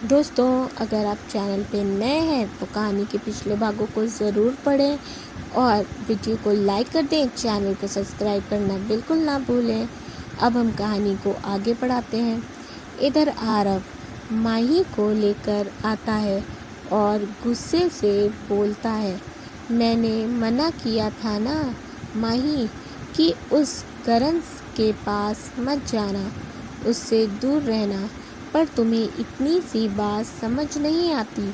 दोस्तों, अगर आप चैनल पे नए हैं तो कहानी के पिछले भागों को ज़रूर पढ़ें और वीडियो को लाइक कर दें। चैनल को सब्सक्राइब करना बिल्कुल ना भूलें। अब हम कहानी को आगे बढ़ाते हैं। इधर आरव माही को लेकर आता है और गुस्से से बोलता है, मैंने मना किया था ना माही कि उस करण के पास मत जाना, उससे दूर रहना, पर तुम्हें इतनी सी बात समझ नहीं आती।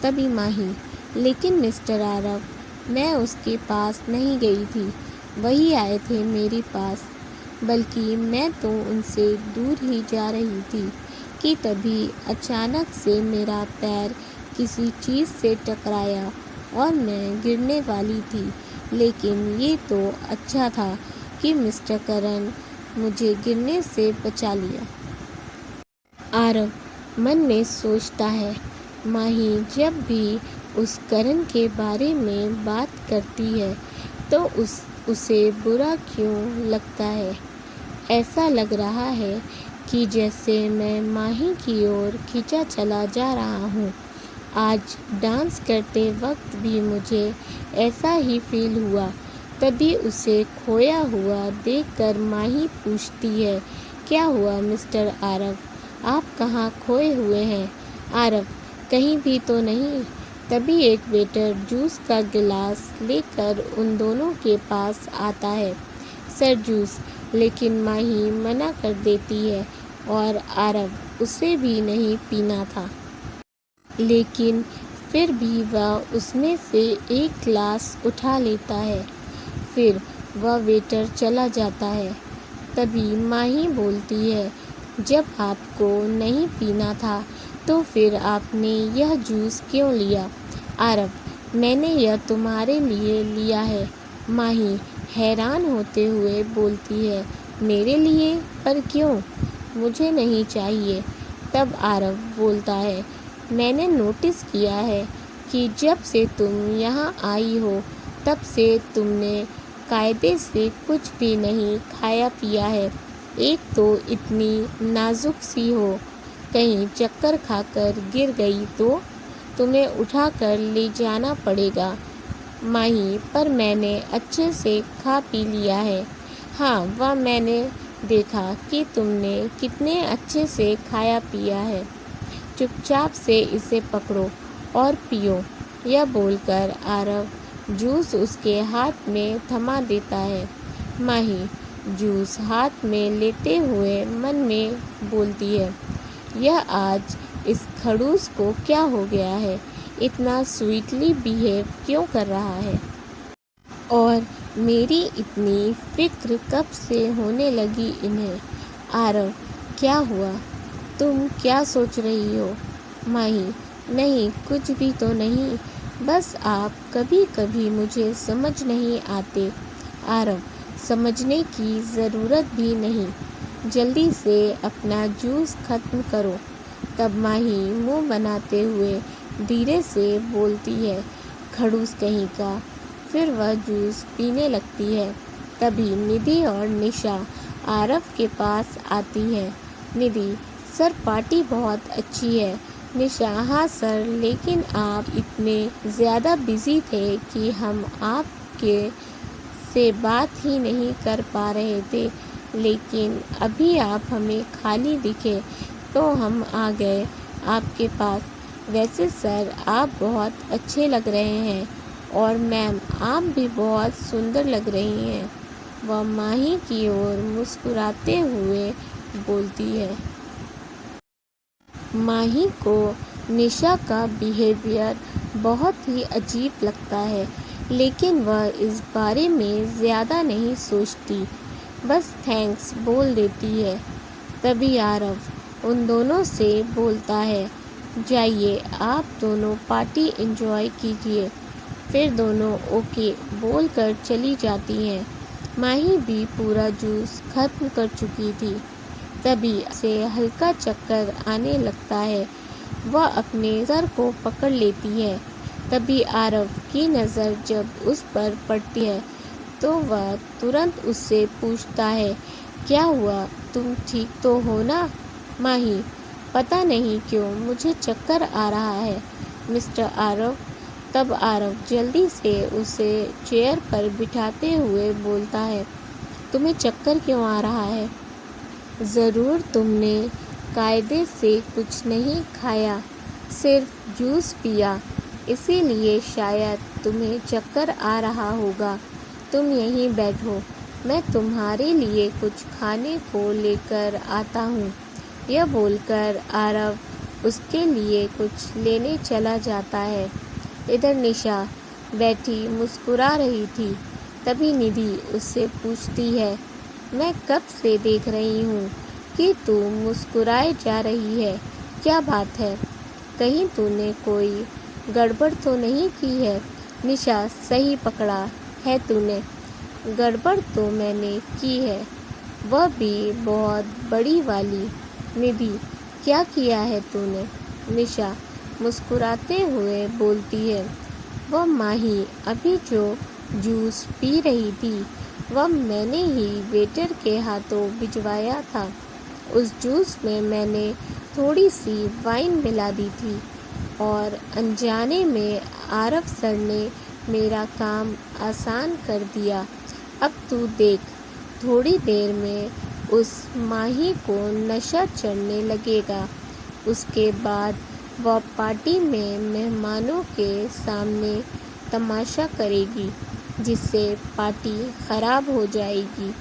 तभी माही, लेकिन मिस्टर आरव, मैं उसके पास नहीं गई थी, वही आए थे मेरे पास, बल्कि मैं तो उनसे दूर ही जा रही थी कि तभी अचानक से मेरा पैर किसी चीज़ से टकराया और मैं गिरने वाली थी। लेकिन ये तो अच्छा था कि मिस्टर करण मुझे गिरने से बचा लिया। आरव मन में सोचता है, माही जब भी उस करण के बारे में बात करती है तो उसे बुरा क्यों लगता है। ऐसा लग रहा है कि जैसे मैं माही की ओर खींचा चला जा रहा हूँ। आज डांस करते वक्त भी मुझे ऐसा ही फील हुआ। तभी उसे खोया हुआ देखकर माही पूछती है, क्या हुआ मिस्टर आरव, आप कहाँ खोए हुए हैं। आरव, कहीं भी तो नहीं। तभी एक वेटर जूस का गिलास लेकर उन दोनों के पास आता है। सर जूस, लेकिन माही मना कर देती है और आरव उसे भी नहीं पीना था। लेकिन फिर भी वह उसमें से एक ग्लास उठा लेता है। फिर वह वेटर चला जाता है। तभी माही बोलती है, जब आपको नहीं पीना था तो फिर आपने यह जूस क्यों लिया। आरव, मैंने यह तुम्हारे लिए लिया है। माही हैरान होते हुए बोलती है, मेरे लिए, पर क्यों, मुझे नहीं चाहिए। तब आरव बोलता है, मैंने नोटिस किया है कि जब से तुम यहाँ आई हो तब से तुमने कायदे से कुछ भी नहीं खाया पिया है। एक तो इतनी नाजुक सी हो, कहीं चक्कर खाकर गिर गई तो तुम्हें उठाकर ले जाना पड़ेगा। माही, पर मैंने अच्छे से खा पी लिया है। हाँ, वह मैंने देखा कि तुमने कितने अच्छे से खाया पिया है। चुपचाप से इसे पकड़ो और पियो। यह बोलकर आरव जूस उसके हाथ में थमा देता है। माही जूस हाथ में लेते हुए मन में बोलती है, यह आज इस खड़ूस को क्या हो गया है, इतना स्वीटली बिहेव क्यों कर रहा है, और मेरी इतनी फिक्र कब से होने लगी इन्हें। आरव, क्या हुआ, तुम क्या सोच रही हो। माही, नहीं, कुछ भी तो नहीं, बस आप कभी कभी मुझे समझ नहीं आते। आरव, समझने की ज़रूरत भी नहीं, जल्दी से अपना जूस खत्म करो। तब माही मुंह बनाते हुए धीरे से बोलती है, खड़ूस कहीं का। फिर वह जूस पीने लगती है। तभी निधि और निशा आरव के पास आती हैं। निधि, सर पार्टी बहुत अच्छी है। निशा, हाँ सर, लेकिन आप इतने ज़्यादा बिजी थे कि हम आपके से बात ही नहीं कर पा रहे थे, लेकिन अभी आप हमें खाली दिखे तो हम आ गए आपके पास। वैसे सर, आप बहुत अच्छे लग रहे हैं, और मैम, आप भी बहुत सुंदर लग रही हैं। वह माही की ओर मुस्कुराते हुए बोलती है। माही को निशा का बिहेवियर बहुत ही अजीब लगता है, लेकिन वह इस बारे में ज़्यादा नहीं सोचती, बस थैंक्स बोल देती है। तभी आरव उन दोनों से बोलता है, जाइए आप दोनों पार्टी एंजॉय कीजिए। फिर दोनों ओके बोलकर चली जाती हैं। माही भी पूरा जूस खत्म कर चुकी थी। तभी से हल्का चक्कर आने लगता है। वह अपने सर को पकड़ लेती है। तभी आरव की नज़र जब उस पर पड़ती है तो वह तुरंत उससे पूछता है, क्या हुआ, तुम ठीक तो हो ना। माही, पता नहीं क्यों मुझे चक्कर आ रहा है मिस्टर आरव। तब आरव जल्दी से उसे चेयर पर बिठाते हुए बोलता है, तुम्हें चक्कर क्यों आ रहा है? ज़रूर तुमने कायदे से कुछ नहीं खाया, सिर्फ जूस पिया, इसीलिए शायद तुम्हें चक्कर आ रहा होगा। तुम यहीं बैठो, मैं तुम्हारे लिए कुछ खाने को लेकर आता हूँ। यह बोलकर आरव उसके लिए कुछ लेने चला जाता है। इधर निशा बैठी मुस्कुरा रही थी। तभी निधि उससे पूछती है, मैं कब से देख रही हूँ कि तू मुस्कुराए जा रही है, क्या बात है? कहीं तूने कोई गड़बड़ तो नहीं की है? निशा, सही पकड़ा है तूने, गड़बड़ तो मैंने की है, वह भी बहुत बड़ी वाली। निधि, क्या किया है तूने? निशा मुस्कुराते हुए बोलती है, वह माही अभी जो जूस पी रही थी वह मैंने ही वेटर के हाथों भिजवाया था। उस जूस में मैंने थोड़ी सी वाइन मिला दी थी और अनजाने में आरव सर ने मेरा काम आसान कर दिया। अब तू देख, थोड़ी देर में उस माही को नशा चढ़ने लगेगा। उसके बाद वह पार्टी में मेहमानों के सामने तमाशा करेगी, जिससे पार्टी खराब हो जाएगी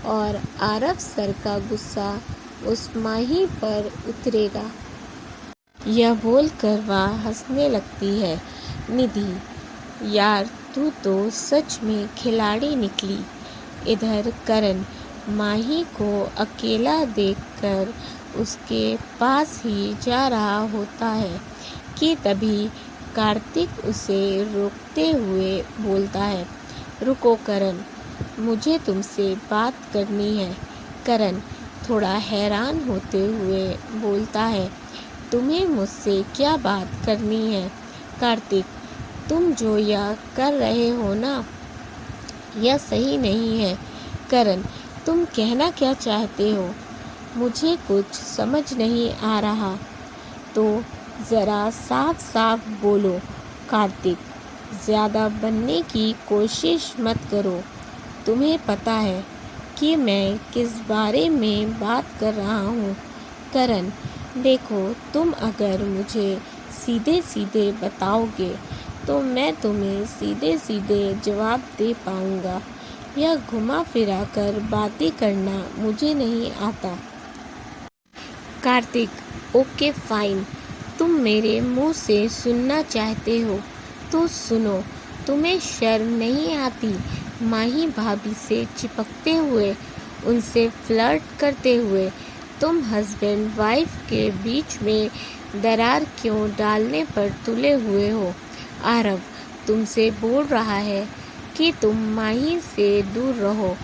और आरव सर का गुस्सा उस माही पर उतरेगा। यह बोलकर वह हंसने लगती है। निधि, यार तू तो सच में खिलाड़ी निकली। इधर करण माही को अकेला देखकर उसके पास ही जा रहा होता है कि तभी कार्तिक उसे रोकते हुए बोलता है, रुको करण, मुझे तुमसे बात करनी है। करण थोड़ा हैरान होते हुए बोलता है, तुम्हें मुझसे क्या बात करनी है? कार्तिक, तुम जो यह कर रहे हो ना, यह सही नहीं है। करण, तुम कहना क्या चाहते हो? मुझे कुछ समझ नहीं आ रहा। तो ज़रा साफ साफ बोलो। कार्तिक, ज़्यादा बनने की कोशिश मत करो। तुम्हें पता है कि मैं किस बारे में बात कर रहा हूँ। करण, देखो, तुम अगर मुझे सीधे सीधे बताओगे तो मैं तुम्हें सीधे सीधे जवाब दे पाऊँगा। यह घुमा फिरा कर बातें करना मुझे नहीं आता। कार्तिक, ओके फाइन, तुम मेरे मुंह से सुनना चाहते हो तो सुनो। तुम्हें शर्म नहीं आती माही भाभी से चिपकते हुए, उनसे फ्लर्ट करते हुए तुम हस्बैंड वाइफ के बीच में दरार क्यों डालने पर तुले हुए हो? आरव तुमसे बोल रहा है कि तुम माही से दूर रहो,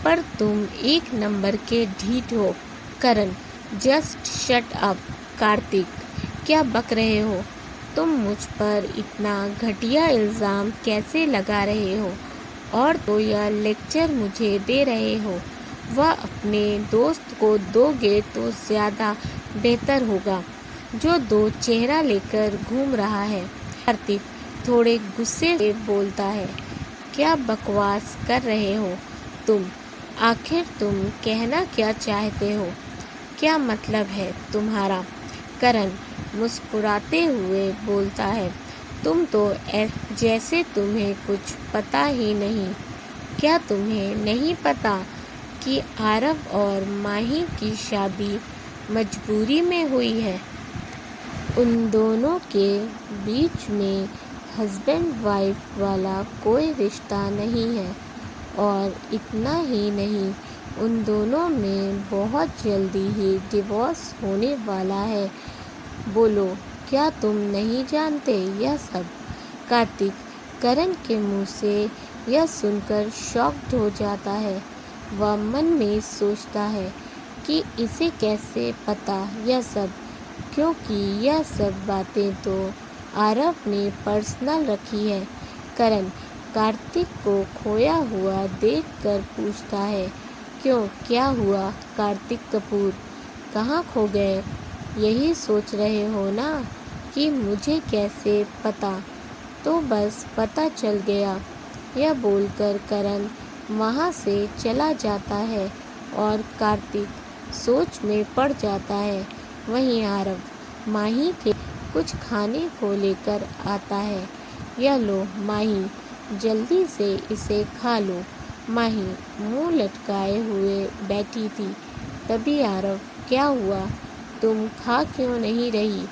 पर तुम एक नंबर के ढीठ हो। करण, जस्ट शट अप। कार्तिक, क्या बक रहे हो? तुम मुझ पर इतना घटिया इल्ज़ाम कैसे लगा रहे हो? और तो यह लेक्चर मुझे दे रहे हो, वह अपने दोस्त को दोगे तो ज़्यादा बेहतर होगा, जो दो चेहरा लेकर घूम रहा है। कार्तिक थोड़े गुस्से से बोलता है, क्या बकवास कर रहे हो तुम? आखिर तुम कहना क्या चाहते हो? क्या मतलब है तुम्हारा? करण मुस्कुराते हुए बोलता है, तुम तो जैसे तुम्हें कुछ पता ही नहीं। क्या तुम्हें नहीं पता कि आरव और माही की शादी मजबूरी में हुई है? उन दोनों के बीच में हस्बैंड वाइफ वाला कोई रिश्ता नहीं है, और इतना ही नहीं, उन दोनों में बहुत जल्दी ही डिवोर्स होने वाला है। बोलो, क्या तुम नहीं जानते यह सब? कार्तिक करण के मुंह से यह सुनकर शॉक्ड हो जाता है। वह मन में सोचता है कि इसे कैसे पता यह सब, क्योंकि यह सब बातें तो आरव ने पर्सनल रखी है। करण कार्तिक को खोया हुआ देखकर पूछता है, क्यों, क्या हुआ? कार्तिक कपूर, कहाँ खो गए? यही सोच रहे हो ना कि मुझे कैसे पता? तो बस पता चल गया। यह बोलकर करण वहाँ से चला जाता है और कार्तिक सोच में पड़ जाता है। वहीं आरव माही के कुछ खाने को लेकर आता है। यह लो माही, जल्दी से इसे खा लो। माही मुंह लटकाए हुए बैठी थी। तभी आरव, क्या हुआ? तुम खा क्यों नहीं रही?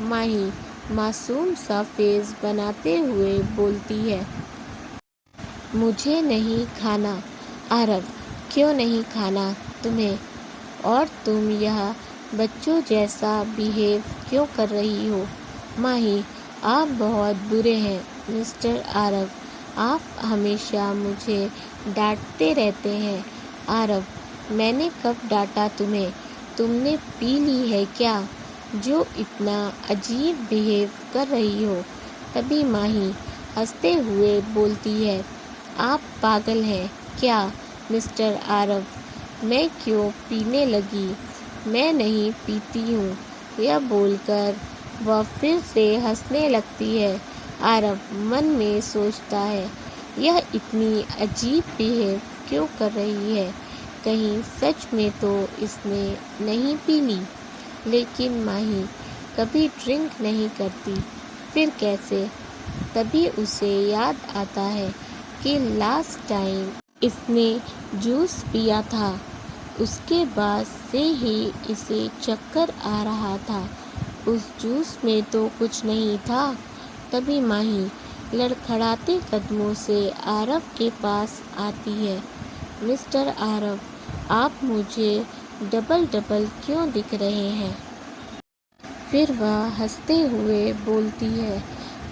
माही मासूम सा फेस बनाते हुए बोलती है। मुझे नहीं खाना। आरव, क्यों नहीं खाना तुम्हें? और तुम यह बच्चों जैसा बिहेव क्यों कर रही हो? माही, आप बहुत बुरे हैं मिस्टर आरव। आप हमेशा मुझे डांटते रहते हैं। आरव, मैंने कब डांटा तुम्हें? तुमने पी ली है क्या जो इतना अजीब बिहेव कर रही हो? तभी माही हंसते हुए बोलती है, आप पागल हैं क्या मिस्टर आरव? मैं क्यों पीने लगी? मैं नहीं पीती हूँ। यह बोलकर वह फिर से हंसने लगती है। आरव मन में सोचता है, यह इतनी अजीब बिहेव क्यों कर रही है? कहीं सच में तो इसने नहीं पी ली। लेकिन माही कभी ड्रिंक नहीं करती, फिर कैसे? तभी उसे याद आता है कि लास्ट टाइम इसने जूस पिया था, उसके बाद से ही इसे चक्कर आ रहा था। उस जूस में तो कुछ नहीं था। तभी माही लड़खड़ाते कदमों से आरव के पास आती है। मिस्टर आरव, आप मुझे डबल डबल क्यों दिख रहे हैं? फिर वह हंसते हुए बोलती है,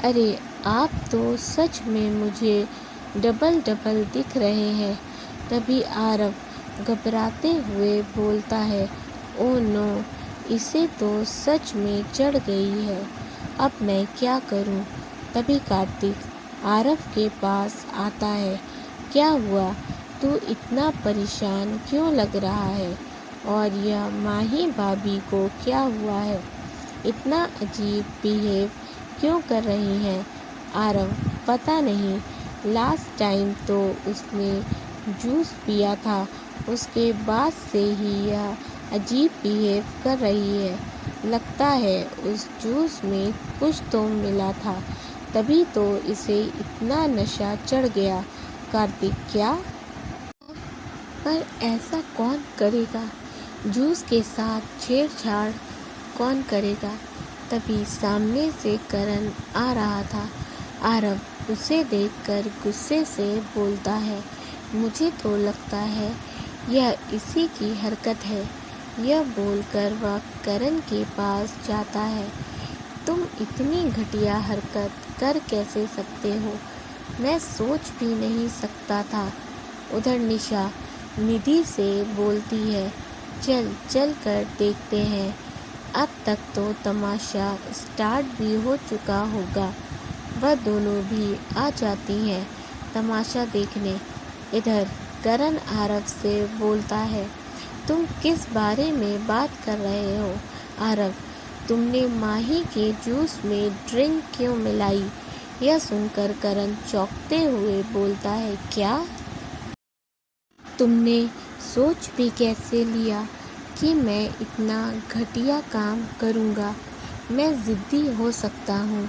अरे आप तो सच में मुझे डबल डबल दिख रहे हैं। तभी आरव घबराते हुए बोलता है, ओह नो, इसे तो सच में चढ़ गई है। अब मैं क्या करूं? तभी कार्तिक आरव के पास आता है। क्या हुआ? तू इतना परेशान क्यों लग रहा है? और यह माही भाभी को क्या हुआ है? इतना अजीब बिहेव क्यों कर रही हैं? आरव, पता नहीं, लास्ट टाइम तो उसने जूस पिया था, उसके बाद से ही यह अजीब बिहेव कर रही है। लगता है उस जूस में कुछ तो मिला था, तभी तो इसे इतना नशा चढ़ गया। कार्तिक, क्या? पर ऐसा कौन करेगा? जूस के साथ छेड़छाड़ कौन करेगा? तभी सामने से करण आ रहा था। आरव उसे देखकर गुस्से से बोलता है, मुझे तो लगता है यह इसी की हरकत है। यह बोलकर वह करण के पास जाता है। तुम इतनी घटिया हरकत कर कैसे सकते हो? मैं सोच भी नहीं सकता था। उधर निशा निधि से बोलती है, चल चल कर देखते हैं। अब तक तो तमाशा स्टार्ट भी हो चुका होगा। वह दोनों भी आ जाती हैं तमाशा देखने। इधर करण आरव से बोलता है, तुम किस बारे में बात कर रहे हो? आरव, तुमने माही के जूस में ड्रिंक क्यों मिलाई? यह सुनकर करण चौंकते हुए बोलता है, क्या? तुमने सोच भी कैसे लिया कि मैं इतना घटिया काम करूँगा? मैं ज़िद्दी हो सकता हूँ,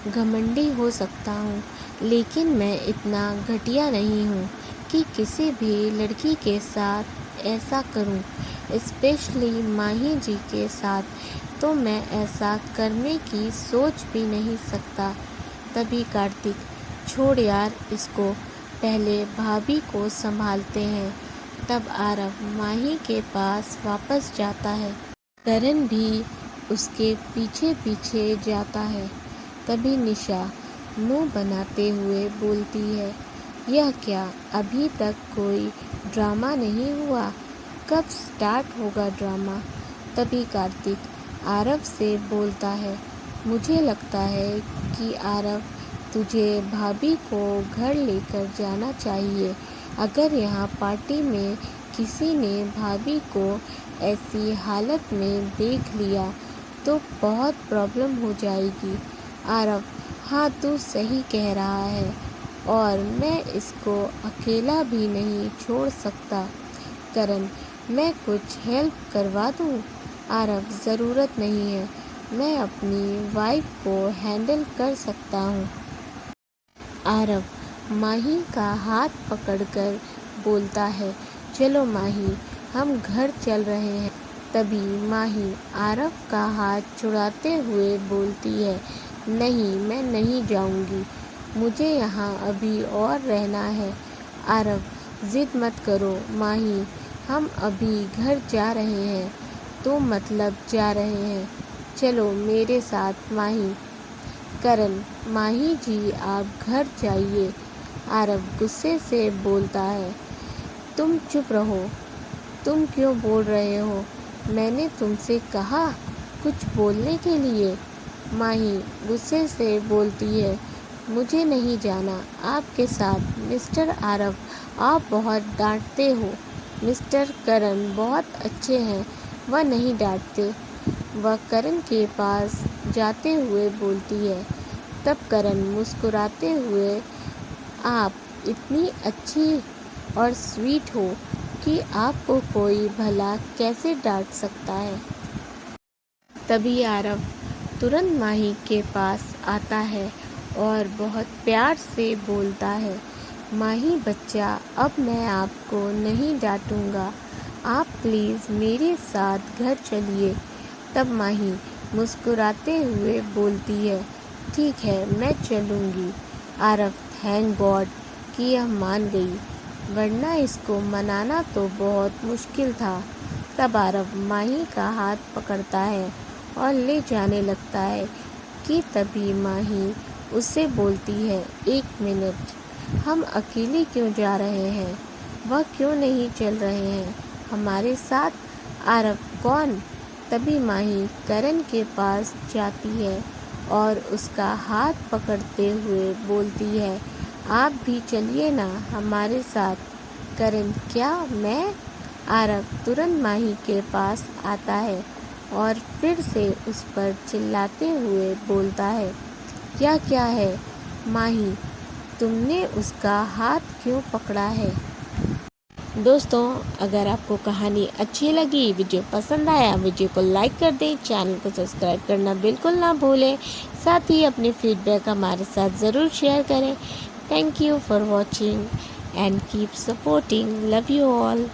घमंडी हो सकता हूँ, लेकिन मैं इतना घटिया नहीं हूँ कि किसी भी लड़की के साथ ऐसा करूँ। स्पेशली माही जी के साथ तो मैं ऐसा करने की सोच भी नहीं सकता। तभी कार्तिक, छोड़ यार इसको, पहले भाभी को संभालते हैं। तब आरव माही के पास वापस जाता है। करण भी उसके पीछे पीछे जाता है। तभी निशा मुंह बनाते हुए बोलती है, यह क्या अभी तक कोई ड्रामा नहीं हुआ? कब स्टार्ट होगा ड्रामा? तभी कार्तिक आरव से बोलता है, मुझे लगता है कि आरव तुझे भाभी को घर लेकर जाना चाहिए। अगर यहाँ पार्टी में किसी ने भाभी को ऐसी हालत में देख लिया तो बहुत प्रॉब्लम हो जाएगी। आरव, हाँ तू सही कह रहा है और मैं इसको अकेला भी नहीं छोड़ सकता। करण, मैं कुछ हेल्प करवा दूँ? आरव, ज़रूरत नहीं है, मैं अपनी वाइफ को हैंडल कर सकता हूँ। आरव माही का हाथ पकड़कर बोलता है, चलो माही, हम घर चल रहे हैं। तभी माही आरव का हाथ छुड़ाते हुए बोलती है, नहीं, मैं नहीं जाऊंगी, मुझे यहाँ अभी और रहना है। आरव, जिद मत करो माही, हम अभी घर जा रहे हैं। तो मतलब जा रहे हैं, चलो मेरे साथ माही। करण, माही जी आप घर जाइए। आरव गुस्से से बोलता है, तुम चुप रहो, तुम क्यों बोल रहे हो? मैंने तुमसे कहा कुछ बोलने के लिए? माही गुस्से से बोलती है, मुझे नहीं जाना आपके साथ। मिस्टर आरव, आप बहुत डांटते हो। मिस्टर करण बहुत अच्छे हैं, वह नहीं डांटते। वह करण के पास जाते हुए बोलती है। तब करण मुस्कुराते हुए, आप इतनी अच्छी और स्वीट हो कि आपको कोई भला कैसे डांट सकता है। तभी आरव तुरंत माही के पास आता है और बहुत प्यार से बोलता है, माही बच्चा, अब मैं आपको नहीं डांटूंगा, आप प्लीज़ मेरे साथ घर चलिए। तब माही मुस्कुराते हुए बोलती है, ठीक है, मैं चलूँगी। आरव थैंक गॉड कि यह मान गई, वरना इसको मनाना तो बहुत मुश्किल था। तब आरव माही का हाथ पकड़ता है और ले जाने लगता है कि तभी माही उससे बोलती है, एक मिनट, हम अकेले क्यों जा रहे हैं? वह क्यों नहीं चल रहे हैं हमारे साथ? आरव, कौन? तभी माही करण के पास जाती है और उसका हाथ पकड़ते हुए बोलती है, आप भी चलिए ना हमारे साथ। करण, क्या मैं? आरव तुरंत माही के पास आता है और फिर से उस पर चिल्लाते हुए बोलता है, क्या है माही, तुमने उसका हाथ क्यों पकड़ा है? दोस्तों, अगर आपको कहानी अच्छी लगी, वीडियो पसंद आया, वीडियो को लाइक कर दें, चैनल को सब्सक्राइब करना बिल्कुल ना भूलें। साथ ही अपने फीडबैक हमारे साथ ज़रूर शेयर करें। Thank you for watching and keep supporting. Love you all.